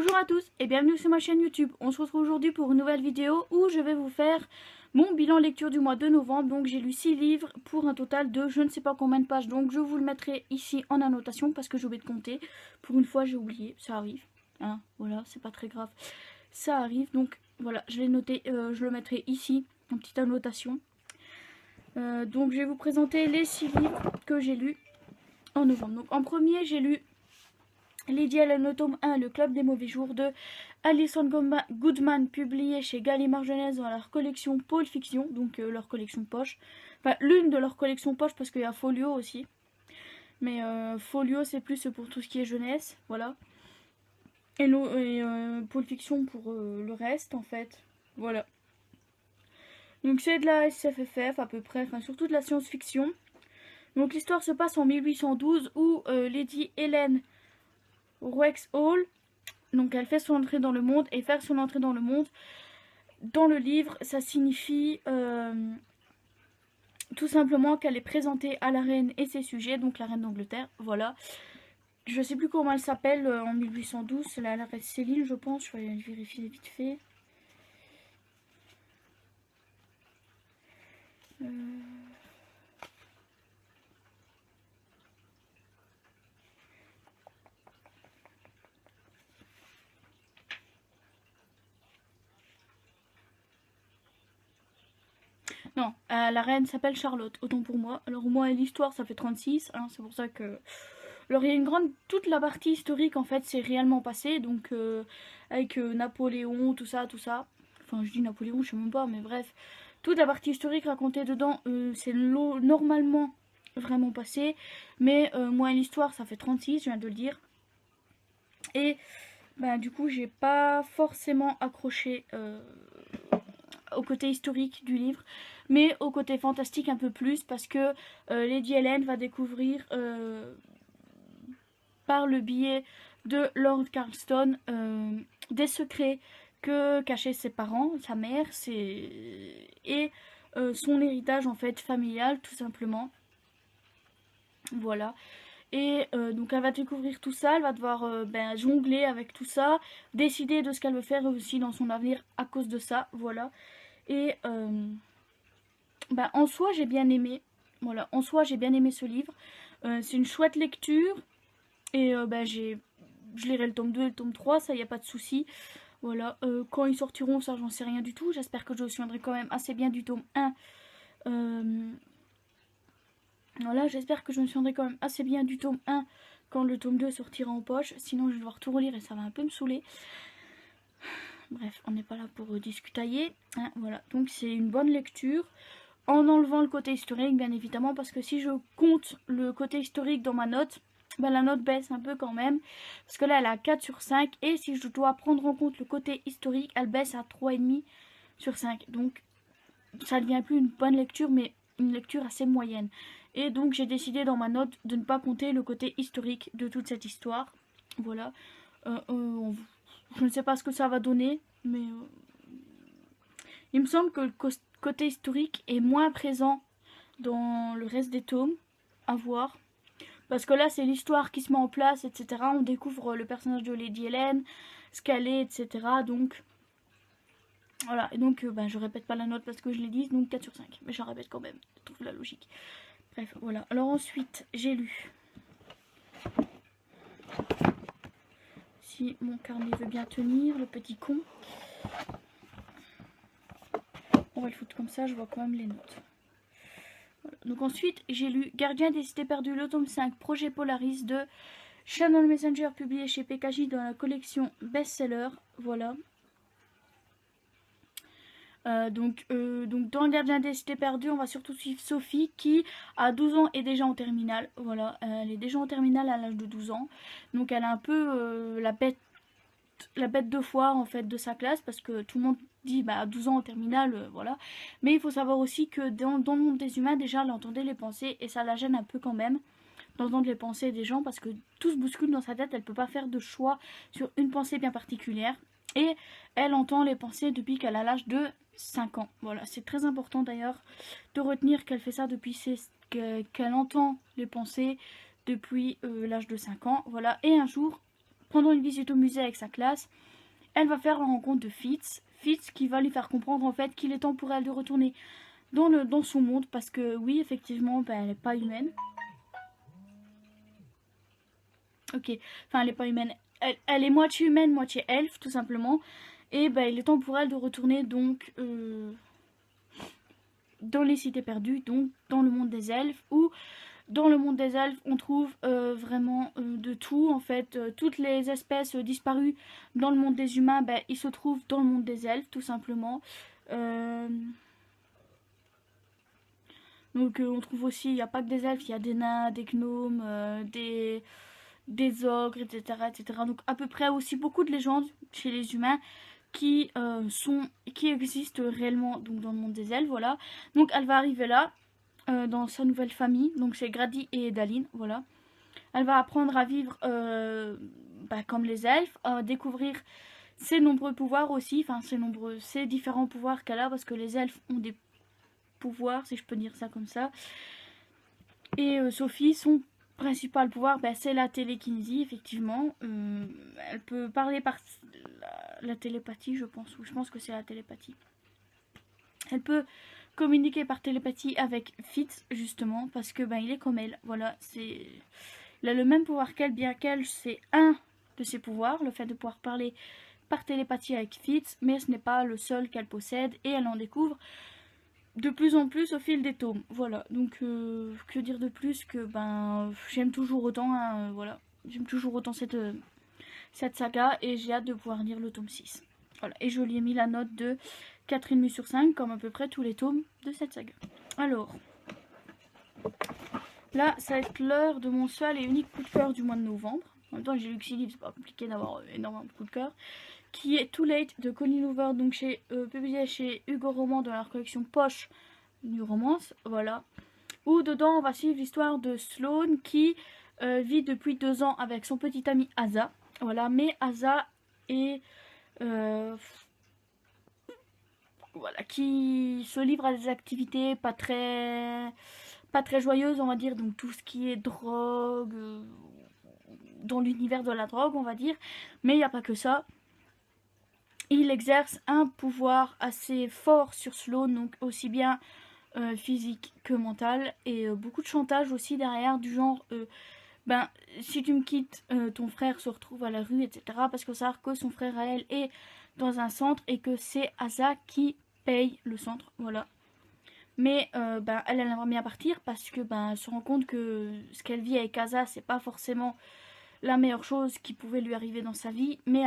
Bonjour à tous et bienvenue sur ma chaîne YouTube. On se retrouve aujourd'hui pour une nouvelle vidéo où je vais vous faire mon bilan lecture du mois de novembre. Donc j'ai lu 6 livres pour un total de je ne sais pas combien de pages. Donc je vous le mettrai ici en annotation parce que j'ai oublié de compter. Pour une fois j'ai oublié, ça arrive. Hein, voilà, c'est pas très grave. Ça arrive, donc voilà, je l'ai noté, je le mettrai ici en petite annotation. Donc je vais vous présenter les 6 livres que j'ai lus en novembre. Donc en premier j'ai lu Lady Helen le tome 1, Le Club des Mauvais Jours de Alison Goodman, publié chez Gallimard Jeunesse dans leur collection Pôle Fiction, donc leur collection poche. Enfin, l'une de leurs collections poche parce qu'il y a Folio aussi. Mais Folio, c'est plus pour tout ce qui est jeunesse, voilà. Et Pôle Fiction pour le reste, en fait. Voilà. Donc c'est de la SFFF à peu près, enfin surtout de la science-fiction. Donc l'histoire se passe en 1812 où Lady Helen Wrexhall, donc elle fait son entrée dans le monde, et faire son entrée dans le monde, dans le livre, ça signifie tout simplement qu'elle est présentée à la reine et ses sujets, donc la reine d'Angleterre, voilà. Je sais plus comment elle s'appelle en 1812, c'est la reine Céline je pense, je vais aller vérifier vite fait. Non, la reine s'appelle Charlotte, autant pour moi. Alors moi l'histoire ça fait 36, hein, c'est pour ça que... Alors il y a une grande... Toute la partie historique en fait c'est réellement passé, donc avec Napoléon, tout ça, tout ça. Enfin je dis Napoléon, je sais même pas, mais bref. Toute la partie historique racontée dedans, c'est normalement vraiment passé. Mais moi l'histoire ça fait 36, je viens de le dire. Et bah, du coup j'ai pas forcément accroché au côté historique du livre, mais au côté fantastique un peu plus, parce que Lady Helen va découvrir par le biais de Lord Carlston des secrets que cachaient ses parents, sa mère, et son héritage en fait familial tout simplement. Voilà. Et donc elle va découvrir tout ça, elle va devoir jongler avec tout ça, décider de ce qu'elle veut faire aussi dans son avenir à cause de ça, voilà. Et en soi j'ai bien aimé, voilà, en soi j'ai bien aimé ce livre. C'est une chouette lecture et je lirai le tome 2 et le tome 3, ça y a pas de souci. Voilà, quand ils sortiront ça j'en sais rien du tout, j'espère que je me souviendrai quand même assez bien du tome 1. Voilà, j'espère que je me souviendrai quand même assez bien du tome 1 quand le tome 2 sortira en poche, sinon je vais devoir tout relire et ça va un peu me saouler. Bref, on n'est pas là pour discutailler, hein, voilà, donc c'est une bonne lecture. En enlevant le côté historique bien évidemment, parce que si je compte le côté historique dans ma note, la note baisse un peu quand même, parce que là elle est à 4 sur 5, et si je dois prendre en compte le côté historique, elle baisse à 3,5 sur 5, donc ça ne devient plus une bonne lecture, mais une lecture assez moyenne. Et donc j'ai décidé dans ma note de ne pas compter le côté historique de toute cette histoire, voilà. Je ne sais pas ce que ça va donner, mais il me semble que le côté historique est moins présent dans le reste des tomes, à voir. Parce que là, c'est l'histoire qui se met en place, etc. On découvre le personnage de Lady Helen, ce qu'elle est, etc. Donc, voilà. Et donc, je répète pas la note parce que je l'ai dit, donc 4 sur 5. Mais je répète quand même, je trouve la logique. Bref, voilà. Alors ensuite, j'ai lu... Si mon carnet veut bien tenir, le petit con. On va le foutre comme ça, je vois quand même les notes. Voilà. Donc ensuite, j'ai lu Gardien des cités perdues, le tome 5, Projet Polaris de Channel Messenger, publié chez PKJ dans la collection Bestseller. Voilà. Donc dans le Gardien des cités perdues, on va surtout suivre Sophie qui, à 12 ans, est déjà en terminale. Voilà, elle est déjà en terminale à l'âge de 12 ans. Donc elle est un peu la bête de foire en fait de sa classe, parce que tout le monde dit à 12 ans en terminale, voilà. Mais il faut savoir aussi que dans le monde des humains, déjà elle entendait les pensées, et ça la gêne un peu quand même d'entendre les pensées des gens, parce que tout se bouscule dans sa tête, elle peut pas faire de choix sur une pensée bien particulière. Et elle entend les pensées depuis qu'elle a l'âge de 5 ans. Voilà, c'est très important d'ailleurs de retenir qu'elle fait ça depuis qu'elle entend les pensées depuis l'âge de 5 ans. Voilà, et un jour, pendant une visite au musée avec sa classe, elle va faire la rencontre de Fitz. Fitz qui va lui faire comprendre en fait qu'il est temps pour elle de retourner dans son monde, parce que oui, effectivement, elle n'est pas humaine. Ok, enfin elle n'est pas humaine, elle est moitié humaine, moitié elfe, tout simplement. Et il est temps pour elle de retourner donc dans les cités perdues, donc dans le monde des elfes, où dans le monde des elfes on trouve vraiment de tout en fait. Toutes les espèces disparues dans le monde des humains, ils se trouvent dans le monde des elfes, tout simplement. Donc on trouve aussi, il n'y a pas que des elfes, il y a des nains, des gnomes, des ogres, etc., etc. Donc à peu près aussi beaucoup de légendes chez les humains qui existent réellement donc dans le monde des elfes, voilà. Donc elle va arriver là, dans sa nouvelle famille, donc chez Grady et Daline, voilà. Elle va apprendre à vivre comme les elfes, à découvrir ses nombreux pouvoirs aussi, enfin ses différents pouvoirs qu'elle a, parce que les elfes ont des pouvoir, si je peux dire ça comme ça. Et Sophie, son principal pouvoir, c'est la télékinésie, effectivement. Elle peut parler par la télépathie, je pense, ou je pense que c'est la télépathie. Elle peut communiquer par télépathie avec Fitz, justement, parce que il est comme elle. Voilà, il a le même pouvoir qu'elle, bien qu'elle, c'est un de ses pouvoirs, le fait de pouvoir parler par télépathie avec Fitz, mais ce n'est pas le seul qu'elle possède, et elle en découvre de plus en plus au fil des tomes. Voilà, donc que dire de plus que j'aime toujours autant, hein, voilà. J'aime toujours autant cette saga, et j'ai hâte de pouvoir lire le tome 6. Voilà, et je lui ai mis la note de 4,5 sur 5, comme à peu près tous les tomes de cette saga. Alors, là, ça va être l'heure de mon seul et unique coup de cœur du mois de novembre. En même temps, j'ai lu que 6 livres, c'est pas compliqué d'avoir énormément de coups de cœur. Qui est Too Late de Colleen Hoover, donc publié chez Hugo Roman dans leur collection Poche du romance, voilà. Où dedans on va suivre l'histoire de Sloane qui vit depuis 2 ans avec son petit ami Asa, voilà. Mais Asa est voilà, qui se livre à des activités pas très joyeuses, on va dire, donc tout ce qui est drogue, dans l'univers de la drogue, on va dire. Mais il n'y a pas que ça. Il exerce un pouvoir assez fort sur Sloane, donc aussi bien physique que mental, et beaucoup de chantage aussi derrière, du genre si tu me quittes, ton frère se retrouve à la rue, etc. Parce qu'il faut savoir que son frère à elle est dans un centre et que c'est Asa qui paye le centre, voilà. Mais elle aimerait bien partir parce que elle se rend compte que ce qu'elle vit avec Asa, c'est pas forcément la meilleure chose qui pouvait lui arriver dans sa vie, mais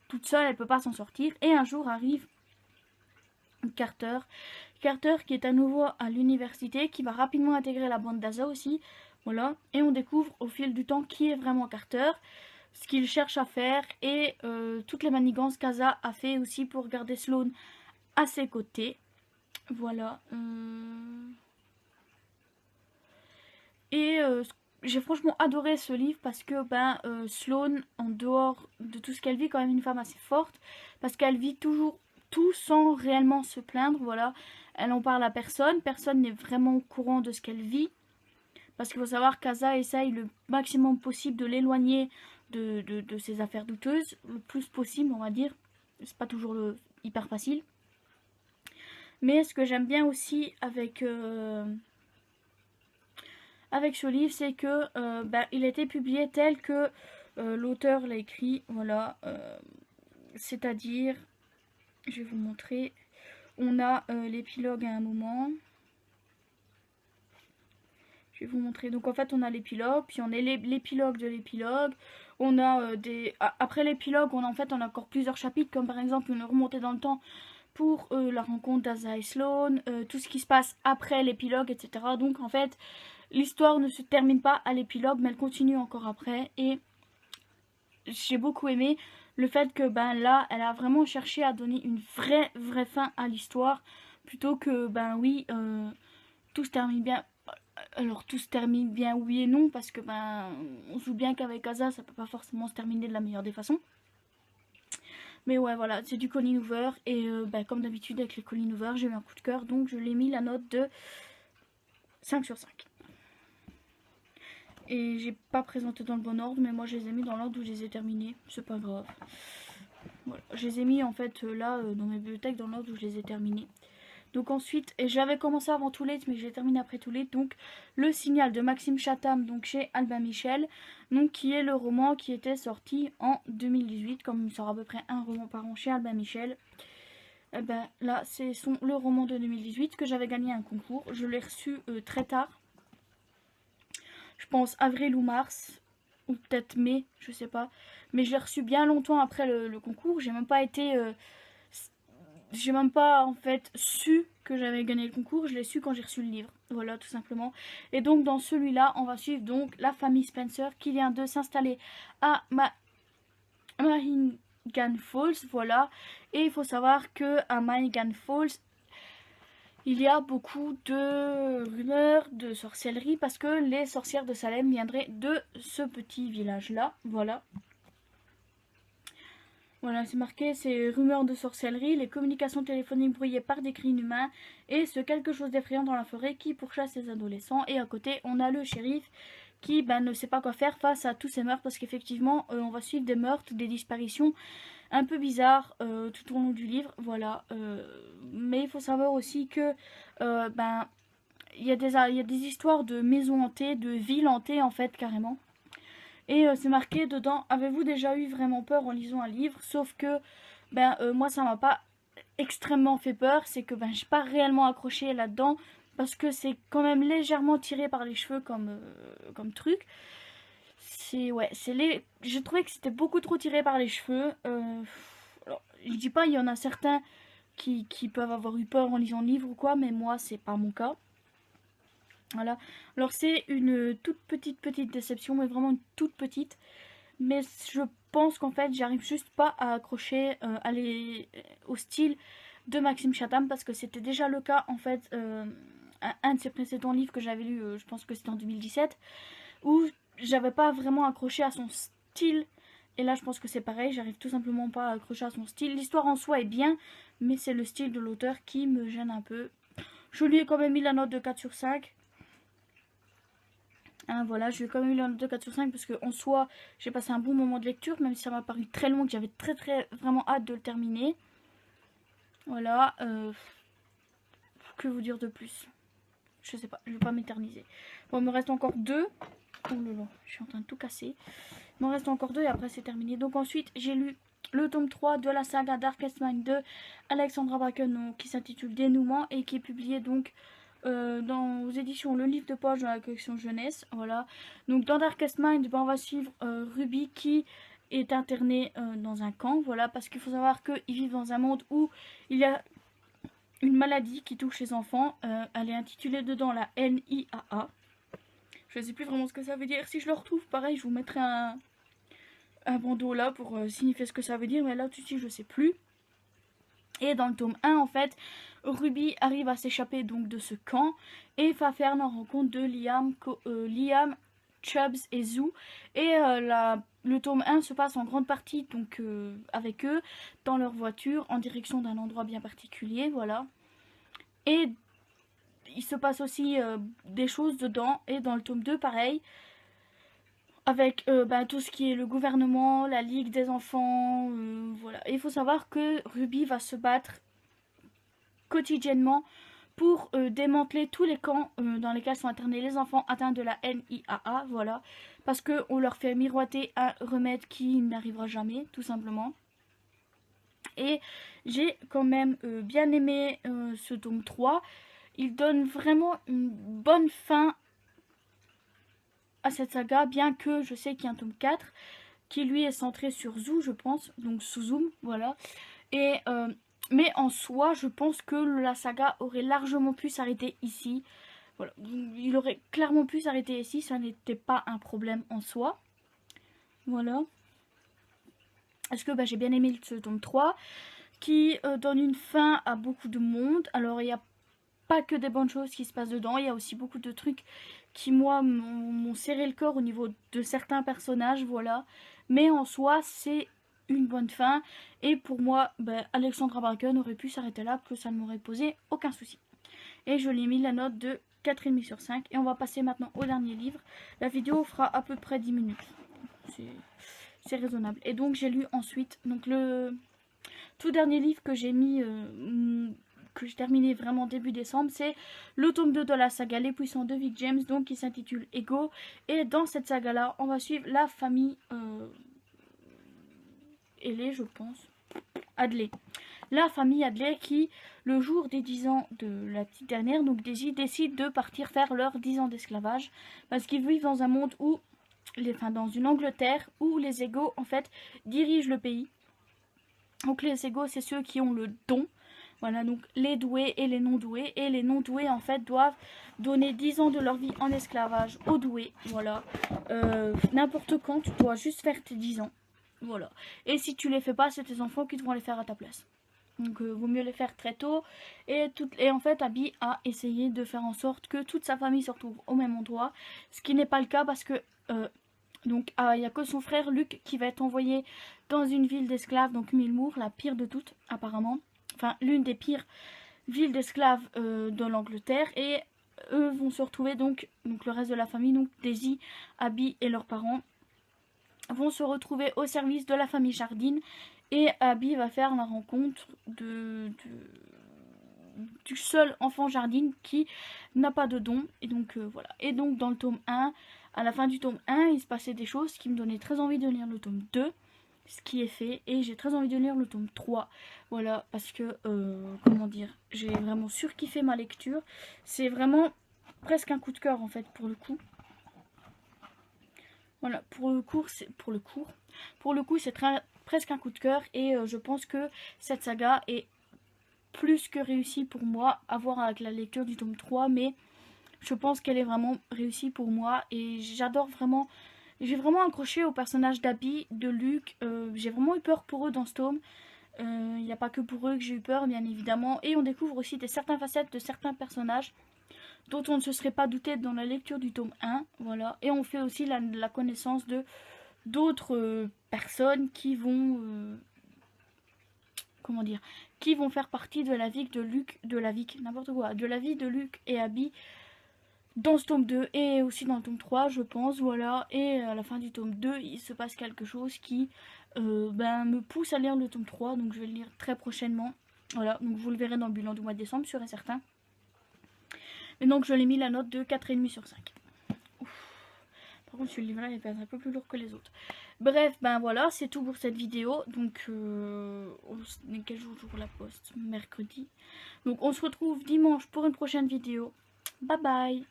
toute seule, elle peut pas s'en sortir. Et un jour arrive Carter qui est à nouveau à l'université, qui va rapidement intégrer la bande d'Asa aussi, voilà. Et on découvre au fil du temps qui est vraiment Carter, ce qu'il cherche à faire, et toutes les manigances qu'Asa a fait aussi pour garder Sloane à ses côtés, voilà. Et j'ai franchement adoré ce livre parce que Sloane, en dehors de tout ce qu'elle vit, quand même une femme assez forte, parce qu'elle vit toujours tout sans réellement se plaindre, voilà. Elle en parle à personne, personne n'est vraiment au courant de ce qu'elle vit, parce qu'il faut savoir qu'Asa essaye le maximum possible de l'éloigner de ses affaires douteuses, le plus possible, on va dire. C'est pas toujours hyper facile. Mais ce que j'aime bien aussi avec ce livre, c'est que il a été publié tel que l'auteur l'a écrit, voilà. C'est-à-dire, je vais vous montrer, on a l'épilogue à un moment. Je vais vous montrer. Donc en fait on a l'épilogue, puis on a l'épilogue de l'épilogue. On a après l'épilogue, on a encore plusieurs chapitres, comme par exemple une remontée dans le temps pour la rencontre d'Asa et Sloane, tout ce qui se passe après l'épilogue, etc. Donc en fait, l'histoire ne se termine pas à l'épilogue, mais elle continue encore après. Et j'ai beaucoup aimé le fait que là, elle a vraiment cherché à donner une vraie fin à l'histoire, plutôt que oui, tout se termine bien. Alors tout se termine bien, oui et non, parce que on se joue bien qu'avec Asa, ça peut pas forcément se terminer de la meilleure des façons. Mais ouais, voilà, c'est du Colleen Hoover, et comme d'habitude avec les Colleen Hoover, j'ai eu un coup de cœur, donc je l'ai mis la note de 5 sur 5. Et j'ai pas présenté dans le bon ordre, mais moi je les ai mis dans l'ordre où je les ai terminés. C'est pas grave. Voilà. Je les ai mis en fait là dans mes bibliothèques dans l'ordre où je les ai terminés. Donc ensuite, et j'avais commencé avant Too Late, mais j'ai terminé après Too Late. Donc Le Signal de Maxime Chatham, donc chez Albin Michel, donc qui est le roman qui était sorti en 2018, comme il sort à peu près un roman par an chez Albin Michel. Et ben là, c'est le roman de 2018 que j'avais gagné un concours. Je l'ai reçu très tard. Je pense avril ou mars, ou peut-être mai, je sais pas. Mais je l'ai reçu bien longtemps après le concours. J'ai même pas été... j'ai même pas en fait su que j'avais gagné le concours. Je l'ai su quand j'ai reçu le livre. Voilà, tout simplement. Et donc dans celui-là, on va suivre donc la famille Spencer qui vient de s'installer à Mahingan Falls. Voilà. Et il faut savoir que à Mahingan Falls, il y a beaucoup de rumeurs de sorcellerie parce que les sorcières de Salem viendraient de ce petit village-là. Voilà. Voilà, c'est marqué, c'est rumeurs de sorcellerie, les communications téléphoniques brouillées par des cris inhumains et ce quelque chose d'effrayant dans la forêt qui pourchasse les adolescents. Et à côté, on a le shérif qui ne sait pas quoi faire face à tous ces meurtres parce qu'effectivement, on va suivre des meurtres, des disparitions un peu bizarres tout au long du livre. Voilà. Mais il faut savoir aussi que il y a des histoires de maisons hantées, de villes hantées en fait carrément. Et c'est marqué dedans, avez-vous déjà eu vraiment peur en lisant un livre? Sauf que moi ça m'a pas extrêmement fait peur, c'est que j'ai pas réellement accroché là-dedans parce que c'est quand même légèrement tiré par les cheveux comme truc. J'ai trouvé que c'était beaucoup trop tiré par les cheveux. Alors, je dis pas, il y en a certains qui peuvent avoir eu peur en lisant le livre ou quoi, mais moi c'est pas mon cas. Voilà. Alors c'est une toute petite déception, mais vraiment une toute petite. Mais je pense qu'en fait j'arrive juste pas à accrocher au style de Maxime Chatham parce que c'était déjà le cas en fait un de ses précédents livres que j'avais lu, je pense que c'était en 2017, où j'avais pas vraiment accroché à son style. Et là je pense que c'est pareil, j'arrive tout simplement pas à accrocher à son style. L'histoire en soi est bien, mais c'est le style de l'auteur qui me gêne un peu. Je lui ai quand même mis la note de 4 sur 5. Hein, voilà, je lui ai quand même eu la note de 4 sur 5 parce qu'en soi, j'ai passé un bon moment de lecture, même si ça m'a paru très long, que j'avais très vraiment hâte de le terminer. Voilà. Que vous dire de plus? Je sais pas, je vais pas m'éterniser. Bon, il me reste encore 2. Oh là là, je suis en train de tout casser. Il m'en reste encore 2 et après c'est terminé. Donc ensuite, j'ai lu le tome 3 de la saga Darkest Mind de Alexandra Bracken, qui s'intitule Dénouement et qui est publié donc aux éditions Le Livre de Poche dans la collection jeunesse. Voilà. Donc dans Darkest Mind, on va suivre Ruby qui est internée dans un camp. Voilà, parce qu'il faut savoir qu'ils vivent dans un monde où il y a une maladie qui touche les enfants. Elle est intitulée dedans la NIAA. Je ne sais plus vraiment ce que ça veut dire. Si je le retrouve, pareil, je vous mettrai un bandeau là pour signifier ce que ça veut dire. Mais là, tout de suite, je ne sais plus. Et dans le tome 1, en fait, Ruby arrive à s'échapper donc de ce camp et va faire la rencontre de Liam, Chubbs et Zoo. Et le tome 1 se passe en grande partie donc avec eux dans leur voiture en direction d'un endroit bien particulier. Voilà. Et il se passe aussi des choses dedans. Et dans le tome 2, pareil. Avec tout ce qui est le gouvernement, la Ligue des enfants, voilà. Et il faut savoir que Ruby va se battre quotidiennement pour démanteler tous les camps dans lesquels sont internés les enfants atteints de la NIAA, voilà. Parce qu'on leur fait miroiter un remède qui n'arrivera jamais, tout simplement. Et j'ai quand même bien aimé ce tome 3. Il donne vraiment une bonne fin à cette saga, bien que je sais qu'il y a un tome 4 qui lui est centré sur Zoo, je pense, donc sous Zoom, voilà. Et mais en soi, je pense que la saga aurait largement pu s'arrêter ici. Voilà, il aurait clairement pu s'arrêter ici, ça n'était pas un problème en soi. Voilà. Est-ce que j'ai bien aimé ce tome 3 qui donne une fin à beaucoup de monde. Alors il n'y a pas que des bonnes choses qui se passent dedans, il y a aussi beaucoup de trucs qui moi m'ont serré le corps au niveau de certains personnages, voilà. Mais en soi c'est une bonne fin et pour moi Alexandra Bracken aurait pu s'arrêter là, que ça ne m'aurait posé aucun souci. Et je lui ai mis la note de 4,5 sur 5. Et on va passer maintenant au dernier livre. La vidéo fera à peu près 10 minutes. C'est raisonnable. Et donc j'ai lu ensuite donc le tout dernier livre que j'ai mis, que j'ai terminé vraiment début décembre, c'est le tome 2 de la saga Les Puissants de Vic James, donc qui s'intitule Ego. Et dans cette saga là, on va suivre la famille je pense, Adley. La famille Adley qui, le jour des 10 ans de la petite dernière, donc Daisy, décide de partir faire leurs 10 ans d'esclavage. Parce qu'ils vivent dans un monde où, dans une Angleterre où les égaux, en fait, dirigent le pays. Donc les égaux, c'est ceux qui ont le don. Voilà, donc les doués et les non-doués. Et les non-doués, en fait, doivent donner 10 ans de leur vie en esclavage aux doués. Voilà. N'importe quand, tu dois juste faire tes 10 ans. Voilà. Et si tu les fais pas, c'est tes enfants qui devront les faire à ta place. Donc vaut mieux les faire très tôt. Et en fait, Abby a essayé de faire en sorte que toute sa famille se retrouve au même endroit. Ce qui n'est pas le cas parce que donc il n'y a que son frère Luc qui va être envoyé dans une ville d'esclaves, donc Millmoor, la pire de toutes apparemment. Enfin l'une des pires villes d'esclaves de l'Angleterre. Et eux vont se retrouver donc le reste de la famille, donc Daisy, Abby et leurs parents vont se retrouver au service de la famille Jardine. Et Abby va faire la rencontre du seul enfant Jardine qui n'a pas de don. Et donc voilà. Et donc dans le tome 1, à la fin du tome 1, il se passait des choses qui me donnaient très envie de lire le tome 2. Ce qui est fait. Et j'ai très envie de lire le tome 3. Voilà. Parce que, comment dire, j'ai vraiment surkiffé ma lecture. C'est vraiment presque un coup de cœur en fait pour le coup. Voilà, pour le coup, c'est presque un coup de cœur. Et je pense que cette saga est plus que réussie pour moi, à voir avec la lecture du tome 3. Mais je pense qu'elle est vraiment réussie pour moi. Et j'adore vraiment, j'ai vraiment accroché au personnage d'Abby, de Luc. J'ai vraiment eu peur pour eux dans ce tome. Il n'y a pas que pour eux que j'ai eu peur, bien évidemment. Et on découvre aussi certaines facettes de certains personnages dont on ne se serait pas douté dans la lecture du tome 1, voilà. Et on fait aussi la connaissance de d'autres personnes qui vont, comment dire, qui vont faire partie de la vie de Luc, de la vie de Luc et Abby dans ce tome 2 et aussi dans le tome 3, je pense, voilà. Et à la fin du tome 2, il se passe quelque chose qui me pousse à lire le tome 3, donc je vais le lire très prochainement, voilà. Donc vous le verrez dans le bilan du mois de décembre, sûr et certain. Et donc je l'ai mis la note de 4,5 sur 5. Ouf. Par contre ce livre-là il est un peu plus lourd que les autres. Bref, ben voilà, c'est tout pour cette vidéo. Donc, quel jour j'ouvre la poste? Mercredi. Donc on se retrouve dimanche pour une prochaine vidéo. Bye bye.